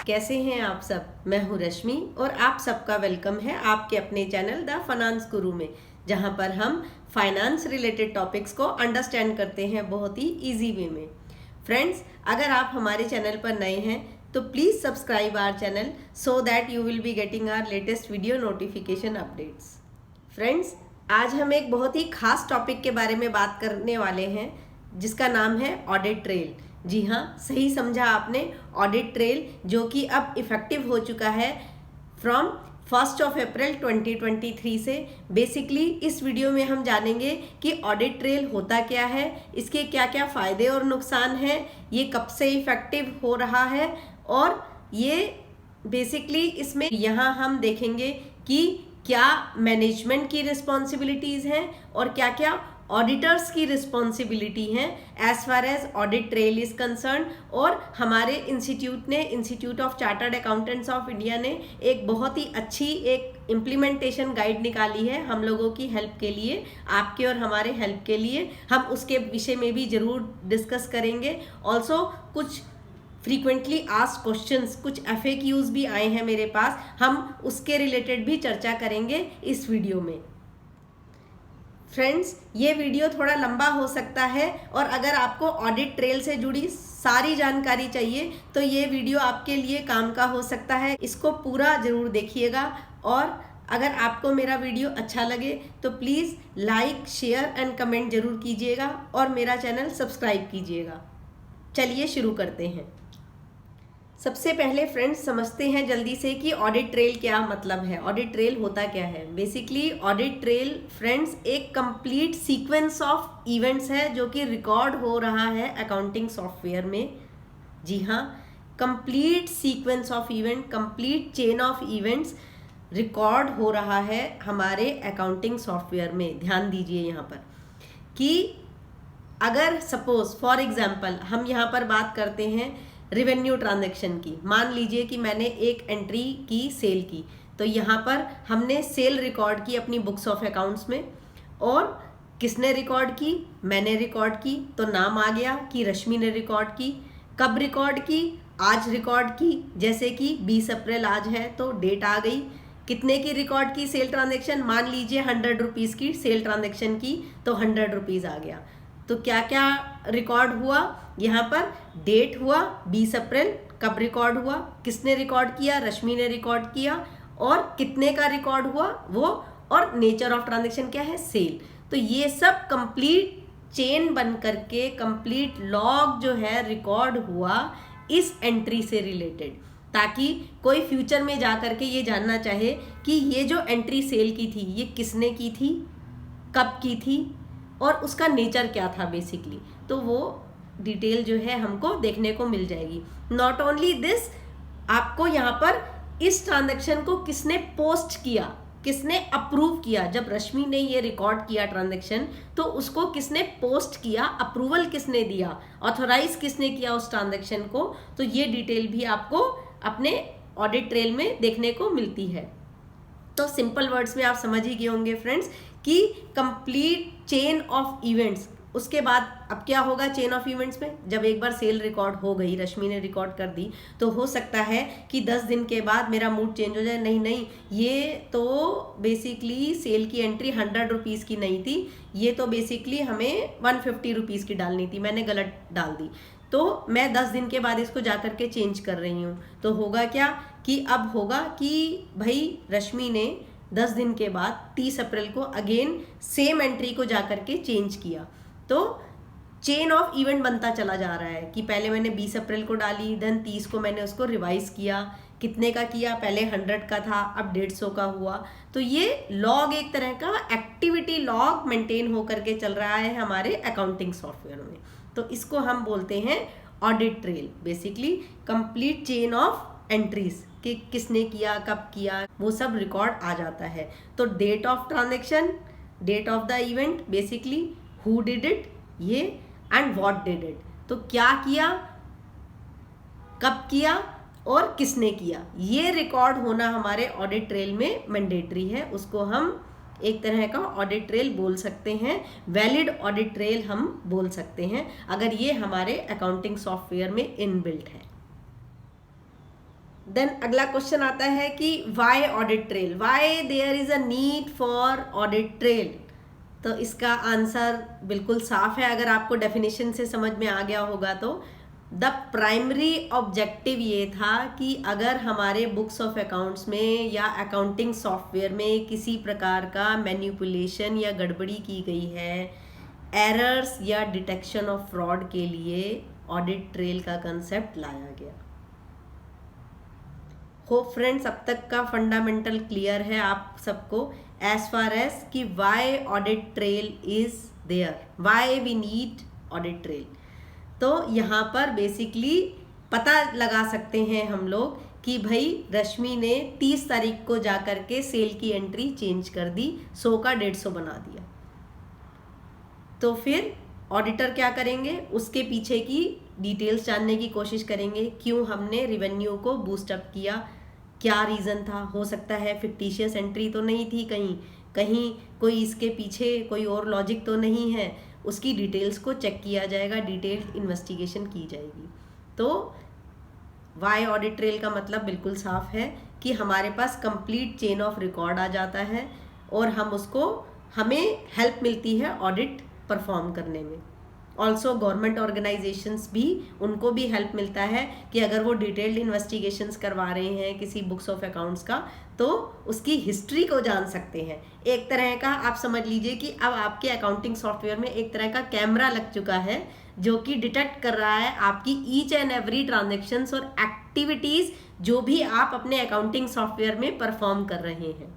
कैसे हैं आप सब। मैं हूं रश्मि और आप सबका वेलकम है आपके अपने चैनल द फाइनेंस गुरु में, जहां पर हम फाइनेंस रिलेटेड टॉपिक्स को अंडरस्टैंड करते हैं बहुत ही इजी वे में। फ्रेंड्स, अगर आप हमारे चैनल पर नए हैं तो please subscribe our channel so that you will be getting our latest video notification updates. Friends, आज हम एक बहुत ही खास टॉपिक के बारे में बात करने वाले हैं जिसका नाम है ऑडिट ट्रेल। जी हाँ, सही समझा आपने, ऑडिट ट्रेल, जो कि अब इफ़ेक्टिव हो चुका है फ्रॉम 1 अप्रैल 2023 से। बेसिकली इस वीडियो में हम जानेंगे कि ऑडिट ट्रेल होता क्या है, इसके क्या क्या फ़ायदे और नुकसान हैं, ये कब से इफ़ेक्टिव हो रहा है, और ये बेसिकली इसमें यहाँ हम देखेंगे कि क्या मैनेजमेंट की रिस्पॉन्सिबिलिटीज़ हैं और क्या क्या ऑडिटर्स की रिस्पॉन्सिबिलिटी हैं as far as audit trail is concern. और हमारे institute of chartered accountants of India ने एक बहुत ही अच्छी एक इम्प्लीमेंटेशन गाइड निकाली है हम लोगों की हेल्प के लिए, आपके और हमारे हेल्प के लिए। हम उसके विषय में भी ज़रूर डिस्कस करेंगे। ऑल्सो कुछ फ्रीक्वेंटली आस्क्ड क्वेश्चंस, कुछ FAQs भी आए हैं मेरे पास, हम उसके रिलेटेड भी चर्चा करेंगे इस वीडियो में। फ्रेंड्स, ये वीडियो थोड़ा लंबा हो सकता है और अगर आपको ऑडिट ट्रेल से जुड़ी सारी जानकारी चाहिए तो ये वीडियो आपके लिए काम का हो सकता है। इसको पूरा ज़रूर देखिएगा और अगर आपको मेरा वीडियो अच्छा लगे तो please like, share and comment ज़रूर कीजिएगा और मेरा चैनल सब्सक्राइब कीजिएगा। चलिए शुरू करते हैं। सबसे पहले फ्रेंड्स समझते हैं जल्दी से कि ऑडिट ट्रेल क्या मतलब है, ऑडिट ट्रेल होता क्या है। बेसिकली ऑडिट ट्रेल फ्रेंड्स एक कंप्लीट सीक्वेंस ऑफ इवेंट्स है जो कि रिकॉर्ड हो रहा है अकाउंटिंग सॉफ्टवेयर में। जी हाँ, complete sequence of event, complete chain of events record हो रहा है हमारे अकाउंटिंग सॉफ्टवेयर में। ध्यान दीजिए यहाँ पर कि अगर सपोज फॉर एग्जाम्पल हम यहाँ पर बात करते हैं रिवेन्यू ट्रांजैक्शन की। मान लीजिए कि मैंने एक एंट्री की सेल की, तो यहाँ पर हमने सेल रिकॉर्ड की अपनी बुक्स ऑफ अकाउंट्स में। और किसने रिकॉर्ड की? मैंने रिकॉर्ड की, तो नाम आ गया कि रश्मि ने रिकॉर्ड की। कब रिकॉर्ड की? आज रिकॉर्ड की। जैसे कि 20 अप्रैल आज है तो डेट आ गई। कितने की रिकॉर्ड की सेल ट्रांजैक्शन? मान लीजिए 100 रुपीज़ की सेल ट्रांजैक्शन की, तो 100 रुपीज़ आ गया। तो क्या क्या रिकॉर्ड हुआ? यहाँ पर डेट हुआ 20 अप्रैल, कब रिकॉर्ड हुआ, किसने रिकॉर्ड किया? रश्मि ने रिकॉर्ड किया। और कितने का रिकॉर्ड हुआ वो, और नेचर ऑफ ट्रांजैक्शन क्या है? सेल। तो ये सब कंप्लीट चेन बन करके कंप्लीट लॉग जो है रिकॉर्ड हुआ इस एंट्री से रिलेटेड, ताकि कोई फ्यूचर में जा करके ये जानना चाहे कि ये जो एंट्री सेल की थी ये किसने की थी, कब की थी और उसका नेचर क्या था बेसिकली, तो वो डिटेल जो है हमको देखने को मिल जाएगी। नॉट ओनली दिस, आपको यहाँ पर इस ट्रांजैक्शन को किसने पोस्ट किया, किसने अप्रूव किया। जब रश्मि ने ये रिकॉर्ड किया ट्रांजैक्शन, तो उसको किसने पोस्ट किया, अप्रूवल किसने दिया, ऑथोराइज किसने किया उस ट्रांजैक्शन को, तो ये डिटेल भी आपको अपने ऑडिट ट्रेल में देखने को मिलती है। तो सिंपल वर्ड्स में आप समझ ही गए होंगे फ्रेंड्स कि कंप्लीट चेन ऑफ इवेंट्स। उसके बाद अब क्या होगा चेन ऑफ इवेंट्स में? जब एक बार सेल रिकॉर्ड हो गई, रश्मि ने रिकॉर्ड कर दी, तो हो सकता है कि 10 दिन के बाद मेरा मूड चेंज हो जाए। नहीं, ये तो बेसिकली सेल की एंट्री 100 रुपीज़ की नहीं थी, ये तो बेसिकली हमें 150 रुपीज़ की डालनी थी, मैंने गलत डाल दी, तो मैं 10 दिन के बाद इसको जा करके चेंज कर रही हूँ। तो होगा क्या कि अब होगा कि भाई रश्मि ने 10 दिन के बाद 30 अप्रैल को अगेन सेम एंट्री को जा करके चेंज किया। तो चेन ऑफ इवेंट बनता चला जा रहा है कि पहले मैंने 20 अप्रैल को डाली, देन 30 को मैंने उसको रिवाइज किया। कितने का किया? पहले 100 का था, अब 150 का हुआ। तो ये लॉग एक तरह का एक्टिविटी लॉग मेंटेन होकर के चल रहा है हमारे अकाउंटिंग सॉफ्टवेयर में। तो इसको हम बोलते हैं audit trail. Basically complete chain of entries कि किसने किया, कब किया, वो सब रिकॉर्ड आ जाता है। तो date of transaction, date of the event, basically who did it ये, एंड व्हाट डिड इट, तो क्या किया, कब किया और किसने किया, ये रिकॉर्ड होना हमारे ऑडिट ट्रेल में मैंडेटरी है। उसको हम एक तरह का ऑडिट ट्रेल बोल सकते हैं, वैलिड ऑडिट ट्रेल हम बोल सकते हैं अगर ये हमारे अकाउंटिंग सॉफ्टवेयर में इनबिल्ट है। देन अगला क्वेश्चन आता है कि why audit trail, why there is a need for audit trail. तो इसका आंसर बिल्कुल साफ है, अगर आपको डेफिनेशन से समझ में आ गया होगा तो। द प्राइमरी ऑब्जेक्टिव ये था कि अगर हमारे बुक्स ऑफ अकाउंट्स में या अकाउंटिंग सॉफ्टवेयर में किसी प्रकार का मैनिपुलेशन या गड़बड़ी की गई है, एरर्स या डिटेक्शन ऑफ फ्रॉड के लिए ऑडिट ट्रेल का कंसेप्ट लाया गया। होप फ्रेंड्स अब तक का फंडामेंटल क्लियर है आप सबको एज फार एज कि why audit trail is there, why we need audit trail. तो यहाँ पर बेसिकली पता लगा सकते हैं हम लोग कि भाई रश्मि ने 30 तारीख को जा कर के सेल की एंट्री चेंज कर दी, 100 का 150 बना दिया। तो फिर ऑडिटर क्या करेंगे, उसके पीछे की डिटेल्स जानने की कोशिश करेंगे, क्यों हमने रिवेन्यू को बूस्टअप किया, क्या रीज़न था। हो सकता है फिक्टिशियस एंट्री तो नहीं थी, कहीं कोई इसके पीछे कोई और लॉजिक तो नहीं है, उसकी डिटेल्स को चेक किया जाएगा, डिटेल्ड इन्वेस्टिगेशन की जाएगी। तो वाई ऑडिट ट्रेल का मतलब बिल्कुल साफ है कि हमारे पास कंप्लीट चेन ऑफ रिकॉर्ड आ जाता है और हमें हेल्प मिलती है ऑडिट परफॉर्म करने में। ऑल्सो गवर्नमेंट ऑर्गेनाइजेशंस भी, उनको भी हेल्प मिलता है कि अगर वो डिटेल्ड इन्वेस्टिगेशंस करवा रहे हैं किसी बुक्स ऑफ अकाउंट्स का, तो उसकी हिस्ट्री को जान सकते हैं। एक तरह का आप समझ लीजिए कि अब आपके अकाउंटिंग सॉफ्टवेयर में एक तरह का कैमरा लग चुका है जो कि डिटेक्ट कर रहा है आपकी ईच एंड एवरी ट्रांजेक्शन्स और एक्टिविटीज़ जो भी आप अपने अकाउंटिंग सॉफ्टवेयर में परफॉर्म कर रहे हैं।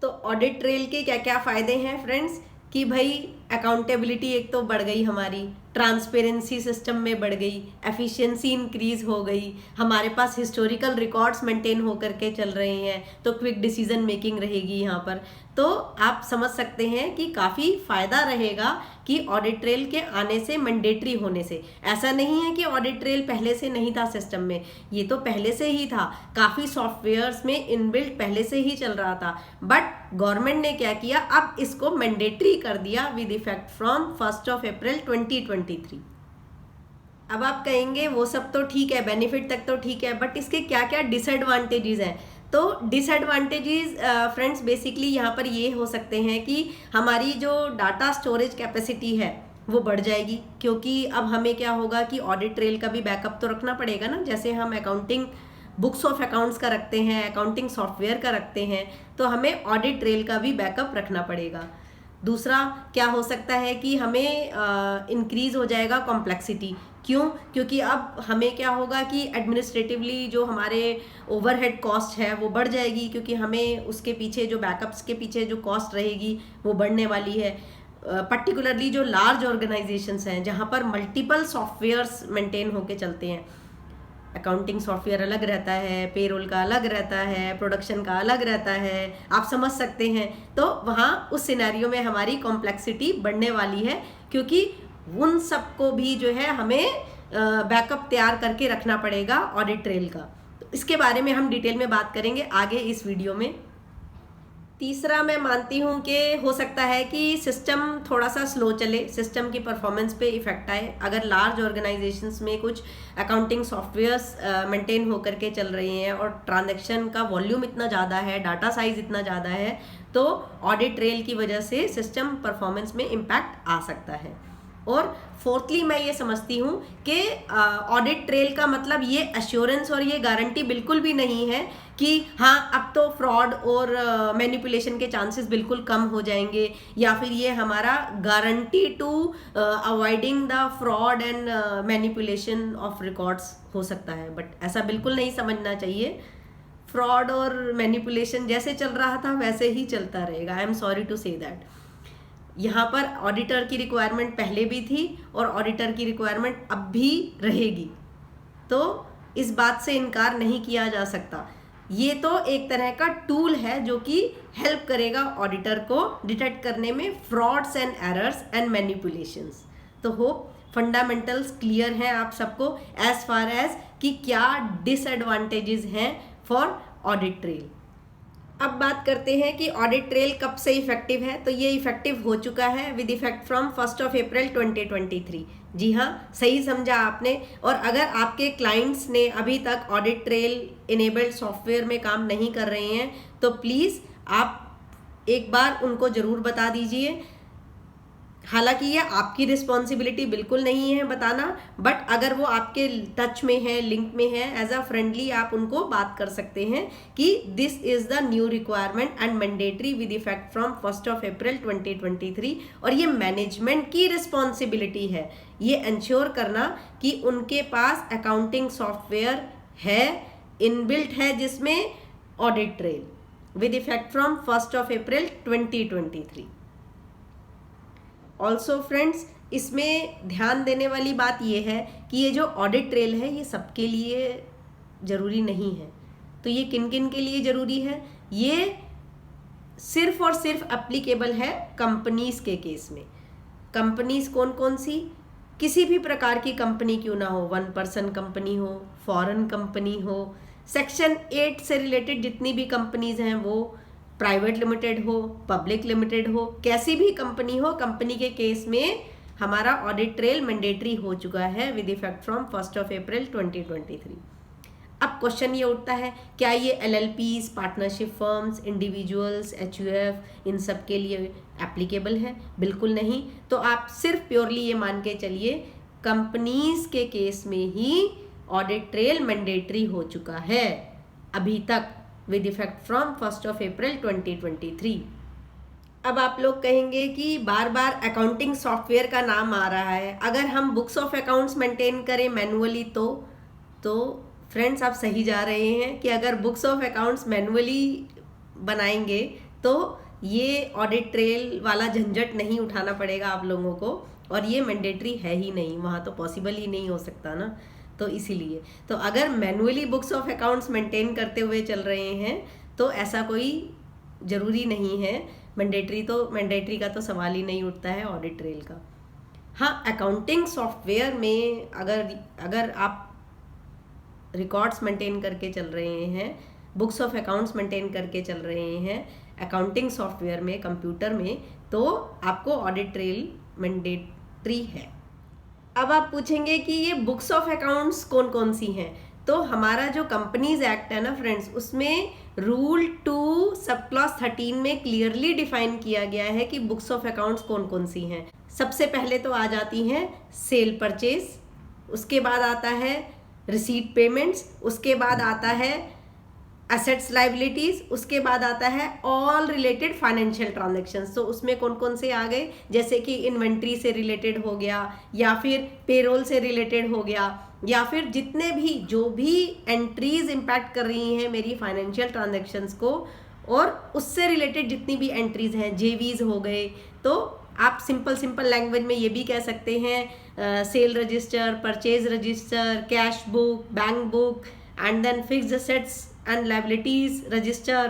तो ऑडिट ट्रेल के क्या क्या फ़ायदे हैं फ्रेंड्स, कि भाई अकाउंटेबिलिटी एक तो बढ़ गई हमारी, ट्रांसपेरेंसी सिस्टम में बढ़ गई, एफिशिएंसी इंक्रीज हो गई, हमारे पास हिस्टोरिकल रिकॉर्ड्स मेंटेन होकर के चल रहे हैं, तो क्विक डिसीजन मेकिंग रहेगी यहाँ पर। तो आप समझ सकते हैं कि काफ़ी फ़ायदा रहेगा कि ऑडिट ट्रेल के आने से, मैंडेटरी होने से। ऐसा नहीं है कि ऑडिट ट्रेल पहले से नहीं था सिस्टम में, ये तो पहले से ही था, काफ़ी सॉफ्टवेयर्स में इनबिल्ट पहले से ही चल रहा था, बट गवर्नमेंट ने क्या किया, अब इसको मैंडेटरी कर दिया विद इफेक्ट फ्रॉम 1 अप्रैल 2023। अब आप कहेंगे वो सब तो ठीक है, बेनिफिट तक तो ठीक है, बट इसके क्या क्या डिसएडवांटेजेस हैं। तो डिसएडवांटेजेस फ्रेंड्स बेसिकली यहाँ पर ये हो सकते हैं कि हमारी जो डाटा स्टोरेज कैपेसिटी है वो बढ़ जाएगी, क्योंकि अब हमें क्या होगा कि ऑडिट ट्रेल का भी बैकअप तो रखना पड़ेगा ना। जैसे हम अकाउंटिंग बुक्स ऑफ अकाउंट्स का रखते हैं, अकाउंटिंग सॉफ्टवेयर का रखते हैं, तो हमें ऑडिट ट्रेल का भी बैकअप रखना पड़ेगा। दूसरा क्या हो सकता है कि हमें इंक्रीज़ हो जाएगा कॉम्प्लेक्सिटी। क्यों? क्योंकि अब हमें क्या होगा कि एडमिनिस्ट्रेटिवली जो हमारे ओवरहेड कॉस्ट है वो बढ़ जाएगी, क्योंकि हमें उसके पीछे जो बैकअप्स के पीछे जो कॉस्ट रहेगी वो बढ़ने वाली है। पर्टिकुलरली जो लार्ज ऑर्गेनाइजेशंस हैं जहाँ पर मल्टीपल सॉफ्टवेयर्स मेंटेन होके चलते हैं, अकाउंटिंग सॉफ्टवेयर अलग रहता है, पेरोल का अलग रहता है, प्रोडक्शन का अलग रहता है, आप समझ सकते हैं। तो वहाँ उस सिनेरियो में हमारी कॉम्प्लेक्सिटी बढ़ने वाली है, क्योंकि उन सबको भी जो है हमें बैकअप तैयार करके रखना पड़ेगा ऑडिट ट्रेल का। तो इसके बारे में हम डिटेल में बात करेंगे आगे इस वीडियो में। तीसरा मैं मानती हूँ कि हो सकता है कि सिस्टम थोड़ा सा स्लो चले, सिस्टम की परफॉर्मेंस पे इफेक्ट आए। अगर लार्ज ऑर्गेनाइजेशंस में कुछ अकाउंटिंग सॉफ्टवेयर्स मेंटेन होकर के चल रहे हैं और ट्रांजैक्शन का वॉल्यूम इतना ज़्यादा है, डाटा साइज इतना ज़्यादा है, तो ऑडिट ट्रेल की वजह से सिस्टम परफॉर्मेंस में इम्पैक्ट आ सकता है। और फोर्थली मैं ये समझती हूँ कि ऑडिट ट्रेल का मतलब ये एश्योरेंस और ये गारंटी बिल्कुल भी नहीं है कि हाँ अब तो फ्रॉड और मैनिपुलेशन के चांसेस बिल्कुल कम हो जाएंगे, या फिर ये हमारा guarantee to avoiding the fraud and manipulation of records हो सकता है। बट ऐसा बिल्कुल नहीं समझना चाहिए। फ्रॉड और मैनिपुलेशन जैसे चल रहा था वैसे ही चलता रहेगा। I am sorry to say that. यहाँ पर ऑडिटर की रिक्वायरमेंट पहले भी थी और ऑडिटर की रिक्वायरमेंट अब भी रहेगी, तो इस बात से इनकार नहीं किया जा सकता। ये तो एक तरह का टूल है जो कि हेल्प करेगा ऑडिटर को डिटेक्ट करने में frauds and errors and manipulations. तो होप फंडामेंटल्स क्लियर हैं आप सबको एज फार एज कि क्या डिसएडवांटेजेस हैं फॉर ऑडिट ट्रेल। अब बात करते हैं कि ऑडिट ट्रेल कब से इफेक्टिव है। तो ये इफेक्टिव हो चुका है विद इफेक्ट फ्रॉम 1 अप्रैल 2023। जी हाँ, सही समझा आपने। और अगर आपके क्लाइंट्स ने अभी तक ऑडिट ट्रेल इनेबल्ड सॉफ्टवेयर में काम नहीं कर रहे हैं तो प्लीज़ आप एक बार उनको ज़रूर बता दीजिए। हालांकि ये आपकी रिस्पॉन्सिबिलिटी बिल्कुल नहीं है बताना, बट अगर वो आपके टच में है, लिंक में है, एज अ फ्रेंडली आप उनको बात कर सकते हैं कि this is the new requirement and mandatory with effect from 1 अप्रैल 2023। और ये मैनेजमेंट की रिस्पॉन्सिबिलिटी है ये इंश्योर करना कि उनके पास अकाउंटिंग सॉफ्टवेयर है, इनबिल्ट है, जिसमें audit trail with effect from 1 April 2023। Also friends, इसमें ध्यान देने वाली बात यह है कि ये जो ऑडिट ट्रेल है ये सबके लिए ज़रूरी नहीं है। तो ये किन किन के लिए ज़रूरी है? ये सिर्फ और सिर्फ एप्लीकेबल है कंपनीज़ के केस में। कंपनीज़ कौन कौन सी? किसी भी प्रकार की कंपनी क्यों ना हो, 1 पर्सन कंपनी हो, फॉरेन कंपनी हो, सेक्शन 8 से रिलेटेड जितनी भी कंपनीज़ हैं वो, प्राइवेट लिमिटेड हो, पब्लिक लिमिटेड हो, कैसी भी कंपनी हो, कंपनी के केस में हमारा ऑडिट ट्रेल मैंडेटरी हो चुका है विद इफेक्ट फ्रॉम 1 अप्रैल 2023। अब क्वेश्चन ये उठता है, क्या ये LLPs, partnership firms, individuals, HUF इन सब के लिए एप्लीकेबल है? बिल्कुल नहीं। तो आप सिर्फ प्योरली ये मान के चलिए कंपनीज के केस में ही ऑडिट ट्रेल मैंडेटरी हो चुका है अभी तक विद इफेक्ट फ्रॉम 1 अप्रैल 2023। अब आप लोग कहेंगे कि बार बार अकाउंटिंग सॉफ्टवेयर का नाम आ रहा है, अगर हम बुक्स ऑफ अकाउंट्स मेंटेन करें मैनुअली तो फ्रेंड्स आप सही जा रहे हैं कि अगर बुक्स ऑफ अकाउंट्स मैनुअली बनाएंगे तो ये ऑडिट ट्रेल वाला झंझट नहीं उठाना पड़ेगा आप लोगों को, और ये मैंडेटरी है ही नहीं, वहाँ तो पॉसिबल ही नहीं हो सकता ना। तो इसीलिए तो अगर manually books of accounts maintain करते हुए चल रहे हैं तो ऐसा कोई ज़रूरी नहीं है, मैंडेटरी का तो सवाल ही नहीं उठता है ऑडिट ट्रेल का। हाँ, अकाउंटिंग सॉफ्टवेयर में अगर आप रिकॉर्ड्स मेंटेन करके चल रहे हैं, बुक्स ऑफ अकाउंट्स मेंटेन करके चल रहे हैं अकाउंटिंग सॉफ्टवेयर में, कंप्यूटर में, तो आपको ऑडिट ट्रेल मैंडेटरी है। अब आप पूछेंगे कि ये बुक्स ऑफ अकाउंट्स कौन कौन सी हैं? तो हमारा जो कंपनीज एक्ट है ना फ्रेंड्स, उसमें रूल 2 सब क्लॉज 13 में क्लियरली डिफाइन किया गया है कि बुक्स ऑफ अकाउंट्स कौन कौन सी हैं। सबसे पहले तो आ जाती हैं सेल परचेज, उसके बाद आता है रिसीट पेमेंट्स, उसके बाद आता है एसेट्स लाइबिलिटीज, उसके बाद आता है ऑल रिलेटेड फाइनेंशियल ट्रांजैक्शंस। तो उसमें कौन कौन से आ गए, जैसे कि इन्वेंट्री से रिलेटेड हो गया, या फिर पेरोल से रिलेटेड हो गया, या फिर जितने भी जो भी एंट्रीज इम्पैक्ट कर रही हैं मेरी फाइनेंशियल ट्रांजैक्शंस को, और उससे रिलेटेड जितनी भी एंट्रीज हैं, जेवीज हो गए। तो आप सिंपल लैंग्वेज में ये भी कह सकते हैं sale register, purchase register, cash book, bank book, and then fixed assets and liabilities register,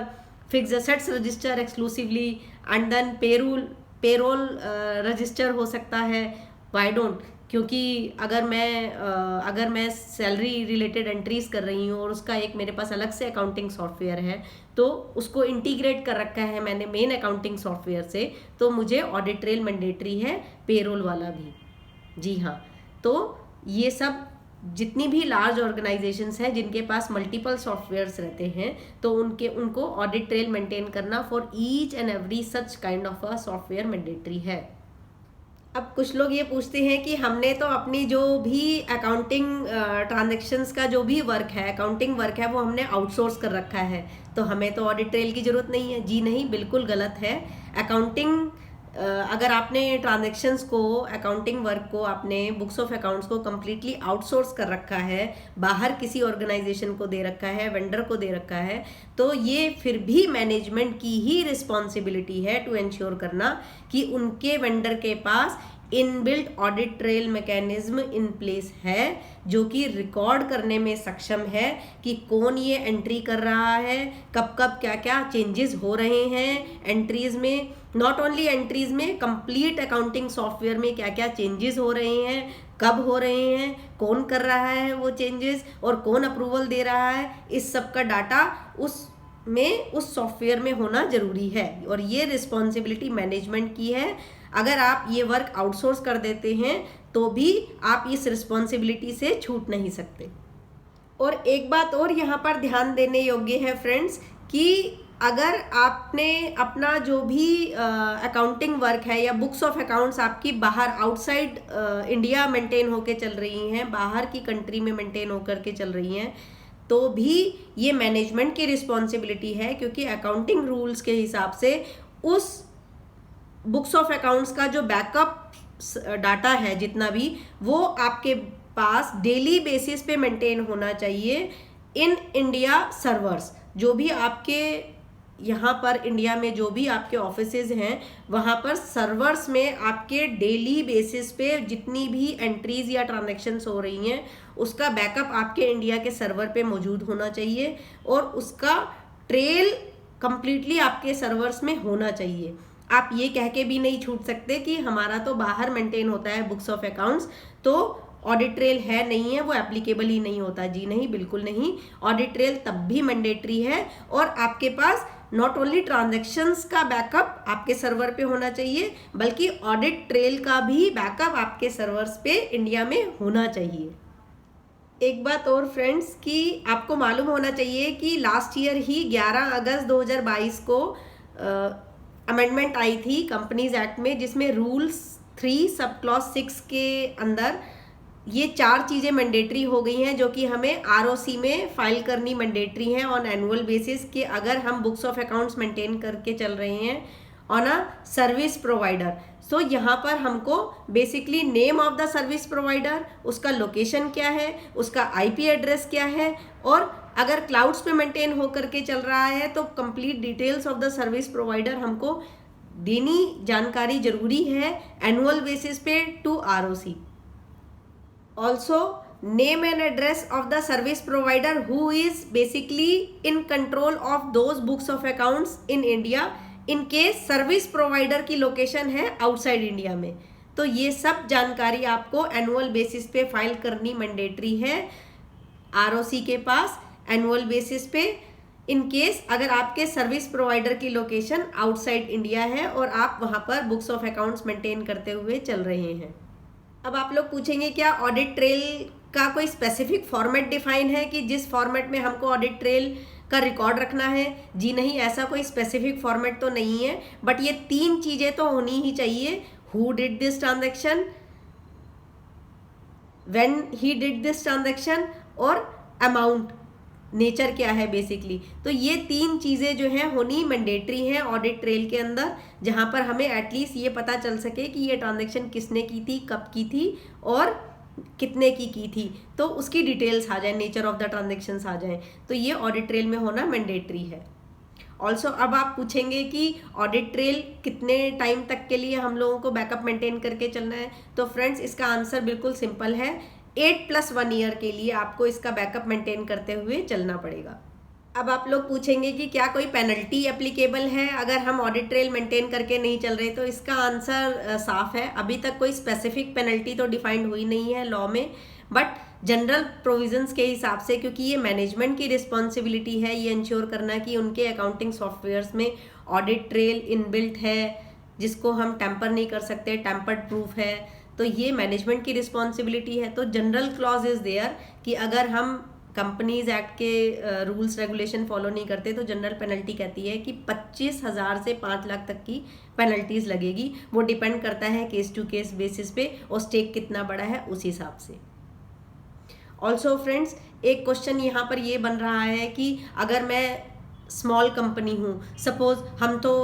fixed assets register exclusively, and then payroll register हो सकता है। why don't? क्योंकि अगर मैं सैलरी रिलेटेड एंट्रीज कर रही हूँ और उसका एक मेरे पास अलग से अकाउंटिंग सॉफ्टवेयर है, तो उसको इंटीग्रेट कर रखा है मैंने मेन अकाउंटिंग सॉफ्टवेयर से, तो मुझे ऑडिट ट्रेल मैंडेटरी है, पेरोल वाला भी। जी हाँ, तो ये सब जितनी भी लार्ज ऑर्गेनाइजेशंस हैं जिनके पास मल्टीपल सॉफ्टवेयर्स रहते हैं, तो उनको ऑडिट ट्रेल मेंटेन करना for each and every such kind of a software mandatory है। अब कुछ लोग ये पूछते हैं कि हमने तो अपनी जो भी अकाउंटिंग ट्रांजैक्शंस का जो भी वर्क है, अकाउंटिंग वर्क है, वो हमने आउटसोर्स कर रखा है, तो हमें तो ऑडिट ट्रेल की ज़रूरत नहीं है। जी नहीं, बिल्कुल गलत है। अकाउंटिंग अगर आपने ट्रांजैक्शंस को, अकाउंटिंग वर्क को, आपने बुक्स ऑफ अकाउंट्स को कम्प्लीटली आउटसोर्स कर रखा है, बाहर किसी ऑर्गेनाइजेशन को दे रखा है, वेंडर को दे रखा है, तो ये फिर भी मैनेजमेंट की ही रिस्पॉन्सिबिलिटी है टू इंश्योर करना कि उनके वेंडर के पास inbuilt audit trail mechanism in place है, जो कि रिकॉर्ड करने में सक्षम है कि कौन ये एंट्री कर रहा है, कब कब क्या क्या चेंजेस हो रहे हैं एंट्रीज में, नॉट ओनली एंट्रीज में, कंप्लीट अकाउंटिंग सॉफ्टवेयर में क्या क्या चेंजेस हो रहे हैं, कब हो रहे हैं, कौन कर रहा है वो चेंजेस, और कौन अप्रूवल दे रहा है। इस सब का डाटा उस में उस सॉफ्टवेयर में होना जरूरी है और ये रिस्पॉन्सिबिलिटी मैनेजमेंट की है। अगर आप ये वर्क आउटसोर्स कर देते हैं तो भी आप इस रिस्पॉन्सिबिलिटी से छूट नहीं सकते। और एक बात और यहाँ पर ध्यान देने योग्य है फ्रेंड्स कि अगर आपने अपना जो भी अकाउंटिंग वर्क है या बुक्स ऑफ अकाउंट्स आपकी बाहर आउटसाइड इंडिया मेंटेन होके चल रही हैं, बाहर की कंट्री में मेंटेन होकर के चल रही हैं, तो भी ये मैनेजमेंट की रिस्पॉन्सिबिलिटी है, क्योंकि अकाउंटिंग रूल्स के हिसाब से उस बुक्स ऑफ अकाउंट्स का जो बैकअप डाटा है जितना भी, वो आपके पास डेली बेसिस पे मेंटेन होना चाहिए इन इंडिया सर्वर्स। जो भी आपके यहाँ पर इंडिया में जो भी आपके ऑफिसेज हैं वहाँ पर सर्वर्स में आपके डेली बेसिस पे जितनी भी एंट्रीज या ट्रांजैक्शंस हो रही हैं उसका बैकअप आपके इंडिया के सर्वर पे मौजूद होना चाहिए और उसका ट्रेल कंप्लीटली आपके सर्वर्स में होना चाहिए। आप ये कह के भी नहीं छूट सकते कि हमारा तो बाहर मेंटेन होता है बुक्स ऑफ अकाउंट्स, तो ऑडिट ट्रेल है नहीं है, वो एप्लीकेबल ही नहीं होता। जी नहीं, बिल्कुल नहीं। ऑडिट ट्रेल तब भी मैंडेटरी है और आपके पास नॉट ओनली ट्रांजैक्शंस का बैकअप आपके सर्वर पे होना चाहिए बल्कि ऑडिट ट्रेल का भी बैकअप आपके सर्वर्स पे इंडिया में होना चाहिए। एक बात और फ्रेंड्स कि आपको मालूम होना चाहिए कि लास्ट ईयर ही 11 अगस्त 2022 को अमेंडमेंट आई थी कंपनीज एक्ट में, जिसमें रूल्स 3 सब क्लॉज 6 के अंदर ये 4 चीज़ें मैंडेटरी हो गई हैं जो कि हमें आरओसी में फाइल करनी मैंडेटरी हैं ऑन एनुअल बेसिस, कि अगर हम बुक्स ऑफ अकाउंट्स मेंटेन करके चल रहे हैं ऑन अ सर्विस प्रोवाइडर। सो यहाँ पर हमको basically name of the service provider, उसका लोकेशन क्या है, उसका आईपी एड्रेस क्या है, और अगर क्लाउड्स पे मेंटेन होकर के चल रहा है तो complete details of the service provider हमको देनी जानकारी जरूरी है एनुअल बेसिस पे to ROC. Also, name and address of the service provider who is basically in control of those books of accounts in India in case service provider की location है outside India में। तो ये सब जानकारी आपको annual basis पे file करनी मैंडेटरी है आरओसी के पास एनुअल बेसिस पे, इन केस अगर आपके सर्विस प्रोवाइडर की लोकेशन आउटसाइड इंडिया है और आप वहाँ पर बुक्स ऑफ अकाउंट्स मेंटेन करते हुए चल रहे हैं। अब आप लोग पूछेंगे क्या ऑडिट ट्रेल का कोई स्पेसिफिक फॉर्मेट डिफाइन है कि जिस फॉर्मेट में हमको ऑडिट ट्रेल का रिकॉर्ड रखना है? जी नहीं, ऐसा कोई स्पेसिफिक फॉर्मेट तो नहीं है, बट ये 3 चीज़ें तो होनी ही चाहिए। Who did this transaction, when he did this transaction, और अमाउंट, नेचर क्या है बेसिकली। तो ये 3 चीज़ें जो हैं होनी मैंडेटरी हैं ऑडिट ट्रेल के अंदर, जहाँ पर हमें एटलीस्ट ये पता चल सके कि ये ट्रांजैक्शन किसने की थी, कब की थी और कितने की थी, तो उसकी डिटेल्स आ जाए, नेचर ऑफ द ट्रांजैक्शंस आ जाएं। तो ये ऑडिट ट्रेल में होना मैंडेटरी है। ऑल्सो अब आप पूछेंगे कि ऑडिट ट्रेल कितने टाइम तक के लिए हम लोगों को बैकअप मेंटेन करके चलना है? तो फ्रेंड्स इसका आंसर बिल्कुल सिंपल है, 8+1 ईयर के लिए आपको इसका बैकअप मेंटेन करते हुए चलना पड़ेगा। अब आप लोग पूछेंगे कि क्या कोई पेनल्टी एप्लीकेबल है अगर हम ऑडिट ट्रेल मेंटेन करके नहीं चल रहे? तो इसका आंसर साफ है, अभी तक कोई स्पेसिफिक पेनल्टी तो डिफाइंड हुई नहीं है लॉ में, बट जनरल प्रोविजंस के हिसाब से, क्योंकि ये मैनेजमेंट की रिस्पॉन्सिबिलिटी है ये इंश्योर करना कि उनके अकाउंटिंग सॉफ्टवेयर्स में ऑडिट ट्रेल इनबिल्ट है जिसको हम टैंपर नहीं कर सकते, टैंपर्ड प्रूफ है, तो ये मैनेजमेंट की रिस्पॉन्सिबिलिटी है। तो जनरल क्लॉज इज देयर कि अगर हम कंपनीज एक्ट के रूल्स रेगुलेशन फॉलो नहीं करते तो जनरल पेनल्टी कहती है कि 25,000 से 5 लाख तक की पेनल्टीज लगेगी। वो डिपेंड करता है केस टू केस बेसिस पे और स्टेक कितना बड़ा है उस हिसाब से। ऑल्सो फ्रेंड्स एक क्वेश्चन यहाँ पर ये बन रहा है कि अगर मैं स्मॉल कंपनी हूँ, सपोज हम तो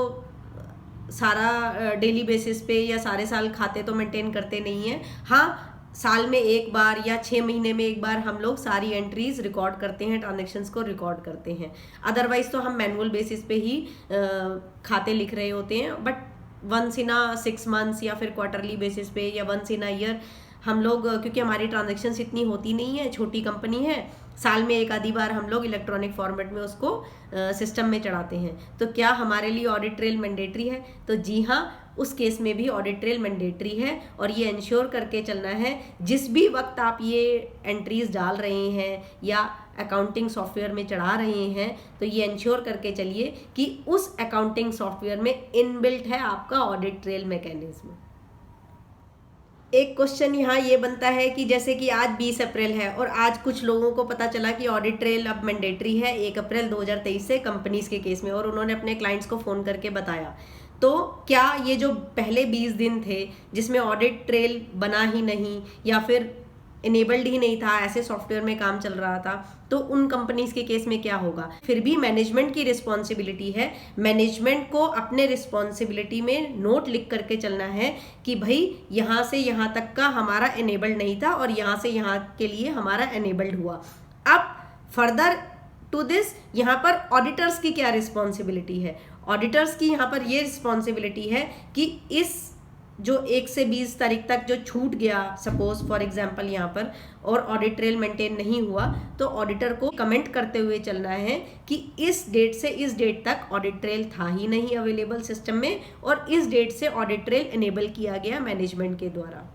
सारा डेली बेसिस पे या सारे साल खाते तो मेंटेन करते नहीं हैं, हाँ साल में एक बार या 6 महीने में एक बार हम लोग सारी एंट्रीज रिकॉर्ड करते हैं, ट्रांजैक्शंस को रिकॉर्ड करते हैं। अदरवाइज तो हम मैनुअल बेसिस पे ही खाते लिख रहे होते हैं, but once in a 6 months या फिर क्वार्टरली बेसिस पे या वंस इन अ ईयर हम लोग, क्योंकि हमारी ट्रांजैक्शंस इतनी होती नहीं है, छोटी कंपनी है, साल में एक आधी बार हम लोग इलेक्ट्रॉनिक फॉर्मेट में उसको सिस्टम में चढ़ाते हैं। तो क्या हमारे लिए ऑडिट ट्रेल मैंडेटरी है? तो जी हाँ, उस केस में भी ऑडिट ट्रेल मैंडेटरी है। और ये इंश्योर करके चलना है जिस भी वक्त आप ये एंट्रीज डाल रहे हैं या अकाउंटिंग सॉफ्टवेयर में चढ़ा रहे हैं, तो ये इंश्योर करके चलिए कि उस अकाउंटिंग सॉफ्टवेयर में इनबिल्ट है आपका ऑडिट ट्रेल मैकेनिज्म। एक क्वेश्चन यहाँ ये बनता है कि जैसे कि आज 20 अप्रैल है और आज कुछ लोगों को पता चला कि ऑडिट ट्रेल अब मैंडेटरी है 1 अप्रैल 2023 से कंपनीज के केस में, और उन्होंने अपने क्लाइंट्स को फ़ोन करके बताया। तो क्या ये जो पहले 20 दिन थे जिसमें ऑडिट ट्रेल बना ही नहीं या फिर इनेबल्ड ही नहीं था, ऐसे सॉफ्टवेयर में काम चल रहा था, तो उन कंपनीज के केस में क्या होगा? फिर भी मैनेजमेंट की रिस्पॉन्सिबिलिटी है, मैनेजमेंट को अपने रिस्पॉन्सिबिलिटी में नोट लिख करके चलना है कि भाई यहाँ से यहाँ तक का हमारा इनेबल्ड नहीं था और यहाँ से यहाँ के लिए हमारा इनेबल्ड हुआ। अब फर्दर टू दिस यहाँ पर ऑडिटर्स की क्या रिस्पॉन्सिबिलिटी है? ऑडिटर्स की यहाँ पर ये रिस्पॉन्सिबिलिटी है कि इस जो 1 से 20 तारीख तक जो छूट गया, सपोज फॉर एग्जांपल यहाँ पर, और ऑडिट ट्रेल मेंटेन नहीं हुआ, तो ऑडिटर को कमेंट करते हुए चलना है कि इस डेट से इस डेट तक ऑडिट ट्रेल था ही नहीं अवेलेबल सिस्टम में और इस डेट से ऑडिट ट्रेल इनेबल किया गया मैनेजमेंट के द्वारा।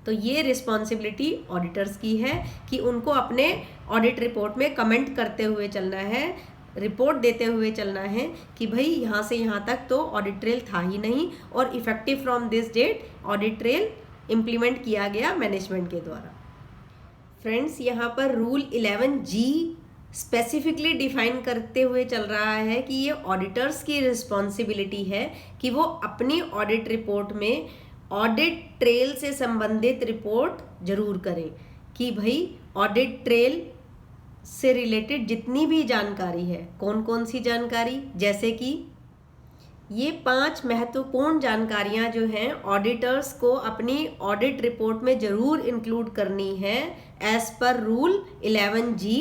तो ये रिस्पॉन्सिबिलिटी ऑडिटर्स की है कि उनको अपने ऑडिट रिपोर्ट में कमेंट करते हुए चलना है, रिपोर्ट देते हुए चलना है कि भाई यहाँ से यहाँ तक तो ऑडिट ट्रेल था ही नहीं और effective from this date audit trail implement किया गया मैनेजमेंट के द्वारा। फ्रेंड्स, यहाँ पर रूल 11G स्पेसिफिकली डिफाइन करते हुए चल रहा है कि ये ऑडिटर्स की रिस्पॉन्सिबिलिटी है कि वो अपनी ऑडिट रिपोर्ट में ऑडिट ट्रेल से संबंधित रिपोर्ट जरूर करें कि भाई ऑडिट ट्रेल से रिलेटेड जितनी भी जानकारी है, कौन कौन सी जानकारी, जैसे कि ये 5 महत्वपूर्ण जानकारियां जो हैं ऑडिटर्स को अपनी ऑडिट रिपोर्ट में ज़रूर इंक्लूड करनी है as per rule 11G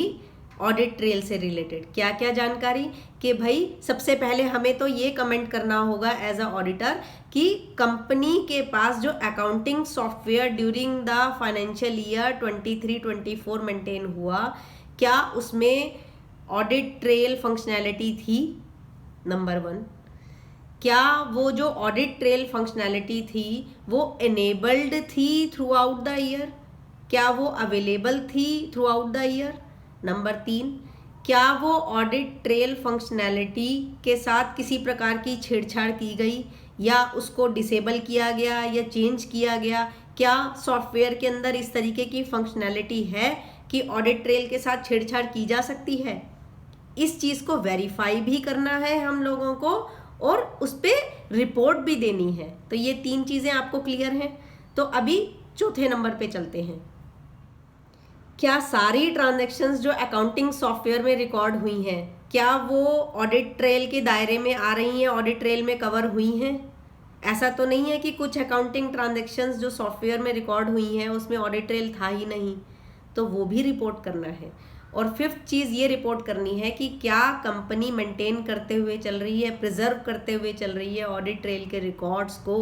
audit trail से रिलेटेड। क्या क्या जानकारी? कि भाई सबसे पहले हमें तो ये कमेंट करना होगा एज अ ऑडिटर कि कंपनी के पास जो accounting software during the financial year 23-24 maintain हुआ, क्या उसमें ऑडिट ट्रेल फंक्शनैलिटी थी? नंबर 1। क्या वो जो ऑडिट ट्रेल फंक्शनैलिटी थी वो इनेबल्ड थी थ्रू आउट द ईयर? क्या वो अवेलेबल थी through out the year? Number 3। क्या वो ऑडिट ट्रेल फंक्शनैलिटी के साथ किसी प्रकार की छेड़छाड़ की गई या उसको डिसेबल किया गया या चेंज किया गया? क्या सॉफ्टवेयर के अंदर इस तरीके की फंक्शनैलिटी है कि ऑडिट ट्रेल के साथ छेड़छाड़ की जा सकती है? इस चीज़ को वेरीफाई भी करना है हम लोगों को और उस पर रिपोर्ट भी देनी है। तो ये 3 चीज़ें आपको क्लियर हैं। तो अभी चौथे नंबर पे चलते हैं। क्या सारी ट्रांजैक्शंस जो अकाउंटिंग सॉफ्टवेयर में रिकॉर्ड हुई हैं, क्या वो ऑडिट ट्रेल के दायरे में आ रही हैं, ऑडिट ट्रेल में कवर हुई हैं? ऐसा तो नहीं है कि कुछ अकाउंटिंग ट्रांजैक्शंस जो सॉफ्टवेयर में रिकॉर्ड हुई हैं उसमें ऑडिट ट्रेल था ही नहीं, तो वो भी रिपोर्ट करना है। और 5th चीज़ ये रिपोर्ट करनी है कि क्या कंपनी मेंटेन करते हुए चल रही है, प्रिजर्व करते हुए चल रही है ऑडिट ट्रेल के रिकॉर्ड्स को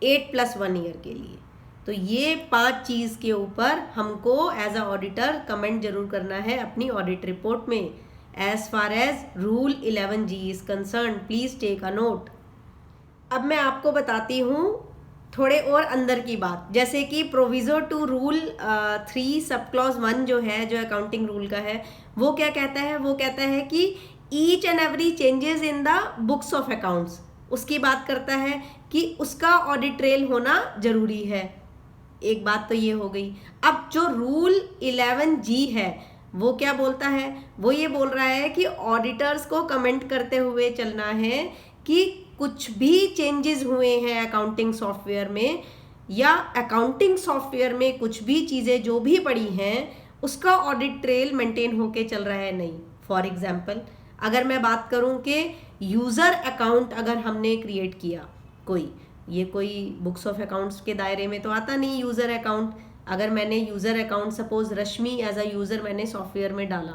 8+1 ईयर के लिए। तो ये 5 चीज़ के ऊपर हमको एज अ ऑडिटर कमेंट जरूर करना है अपनी ऑडिट रिपोर्ट में। As far as rule 11G is concern, please take a note. अब मैं आपको बताती हूँ थोड़े और अंदर की बात, जैसे कि proviso to rule 3 sub clause 1 जो है, जो अकाउंटिंग रूल का है, वो क्या कहता है? वो कहता है कि each and every changes in the books of accounts, उसकी बात करता है कि उसका ऑडिट ट्रेल होना जरूरी है। एक बात तो ये हो गई। अब जो रूल 11G है वो क्या बोलता है? वो ये बोल रहा है कि ऑडिटर्स को कमेंट करते हुए चलना है कि कुछ भी चेंजेस हुए हैं अकाउंटिंग सॉफ्टवेयर में या अकाउंटिंग सॉफ्टवेयर में कुछ भी चीज़ें जो भी पड़ी हैं उसका ऑडिट ट्रेल मेंटेन होके चल रहा है नहीं। फॉर एग्जांपल, अगर मैं बात करूं कि यूज़र अकाउंट अगर हमने क्रिएट किया, कोई बुक्स ऑफ अकाउंट्स के दायरे में तो आता नहीं यूज़र अकाउंट। अगर मैंने user account suppose Rashmi as a user मैंने सॉफ्टवेयर में डाला,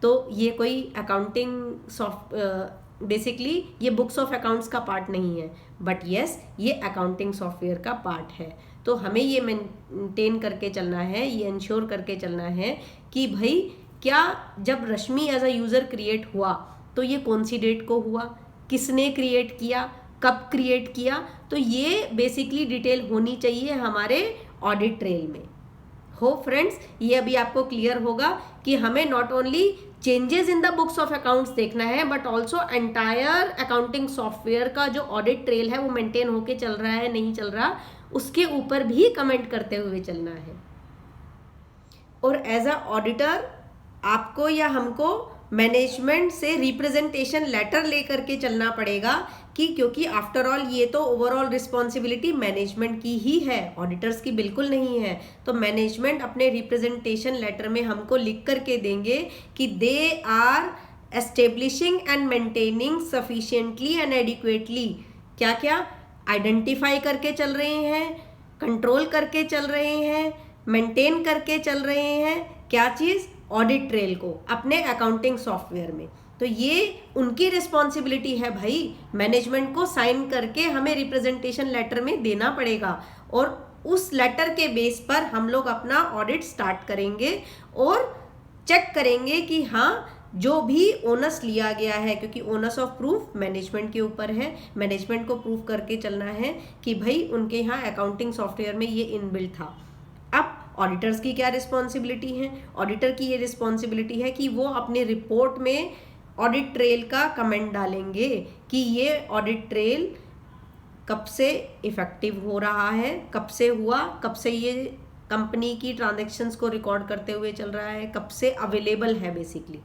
तो ये कोई अकाउंटिंग बेसिकली ये बुक्स ऑफ अकाउंट्स का पार्ट नहीं है, बट येस ये अकाउंटिंग सॉफ्टवेयर का पार्ट है। तो हमें ये मेंटेन करके चलना है, ये इंश्योर करके चलना है कि भाई क्या जब रश्मि एज अ यूज़र क्रिएट हुआ तो ये कौन सी डेट को हुआ, किसने क्रिएट किया, कब क्रिएट किया, तो ये बेसिकली डिटेल होनी चाहिए हमारे ऑडिट ट्रेल में। हो फ्रेंड्स, ये अभी आपको क्लियर होगा कि हमें not only changes in the books of accounts देखना है, but also entire accounting software का जो ऑडिट ट्रेल है वो मेंटेन होके चल रहा है नहीं चल रहा, उसके ऊपर भी कमेंट करते हुए चलना है। और एज अ ऑडिटर आपको या हमको मैनेजमेंट से रिप्रेजेंटेशन लेटर लेकर के चलना पड़ेगा कि क्योंकि आफ्टर ऑल ये तो ओवरऑल रिस्पॉन्सिबिलिटी मैनेजमेंट की ही है, ऑडिटर्स की बिल्कुल नहीं है। तो मैनेजमेंट अपने रिप्रेजेंटेशन लेटर में हमको लिख करके देंगे कि they are establishing and maintaining sufficiently and adequately, क्या क्या आइडेंटिफाई करके चल रहे हैं, कंट्रोल करके चल रहे हैं, मेंटेन करके चल रहे हैं, क्या चीज़, ऑडिट ट्रेल को अपने अकाउंटिंग सॉफ्टवेयर में। तो ये उनकी रिस्पॉन्सिबिलिटी है भाई, मैनेजमेंट को साइन करके हमें रिप्रेजेंटेशन लेटर में देना पड़ेगा, और उस लेटर के बेस पर हम लोग अपना ऑडिट स्टार्ट करेंगे और चेक करेंगे कि हाँ जो भी ओनस लिया गया है, क्योंकि ओनस ऑफ प्रूफ मैनेजमेंट के ऊपर है, मैनेजमेंट को प्रूफ करके चलना है कि भाई उनके यहाँ अकाउंटिंग सॉफ्टवेयर में ये इनबिल्ट था। अब ऑडिटर्स की क्या रिस्पॉन्सिबिलिटी है, ऑडिटर की ये रिस्पॉन्सिबिलिटी है कि वो अपने रिपोर्ट में ऑडिट ट्रेल का कमेंट डालेंगे कि ये ऑडिट ट्रेल कब से इफेक्टिव हो रहा है, कब से हुआ, कब से ये कंपनी की ट्रांजैक्शंस को रिकॉर्ड करते हुए चल रहा है, कब से अवेलेबल है, बेसिकली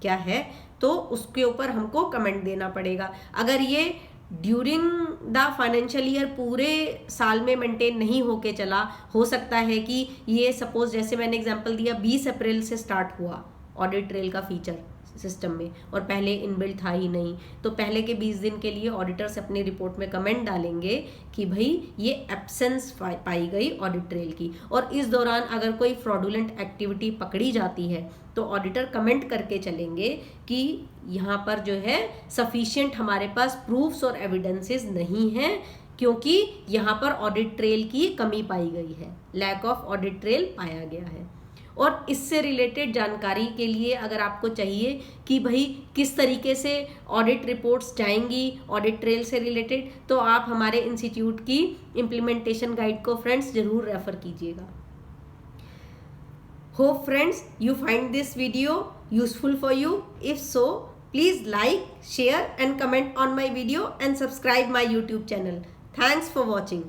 क्या है, तो उसके ऊपर हमको कमेंट देना पड़ेगा। अगर ये ड्यूरिंग द फाइनेंशियल ईयर पूरे साल में मेंटेन नहीं होके चला, हो सकता है कि ये सपोज जैसे मैंने एग्जांपल दिया 20 अप्रैल से स्टार्ट हुआ ऑडिट ट्रेल का फीचर सिस्टम में और पहले इनबिल्ट था ही नहीं, तो पहले के 20 दिन के लिए ऑडिटर्स अपनी रिपोर्ट में कमेंट डालेंगे कि भाई ये एब्सेंस पाई गई ऑडिट ट्रेल की, और इस दौरान अगर कोई फ्रॉडुलेंट एक्टिविटी पकड़ी जाती है तो ऑडिटर कमेंट करके चलेंगे कि यहाँ पर जो है सफिशिएंट हमारे पास प्रूफ्स और एविडेंसेस नहीं हैं, क्योंकि यहाँ पर ऑडिट ट्रेल की कमी पाई गई है, लैक ऑफ ऑडिट ट्रेल पाया गया है। और इससे रिलेटेड जानकारी के लिए अगर आपको चाहिए कि भाई किस तरीके से ऑडिट रिपोर्ट्स जाएंगी ऑडिट ट्रेल से रिलेटेड, तो आप हमारे इंस्टीट्यूट की इम्प्लीमेंटेशन गाइड को फ्रेंड्स जरूर रेफर कीजिएगा। Hope friends you find this video useful for you. If so, please like, share and comment on my video and subscribe my YouTube channel. Thanks for watching.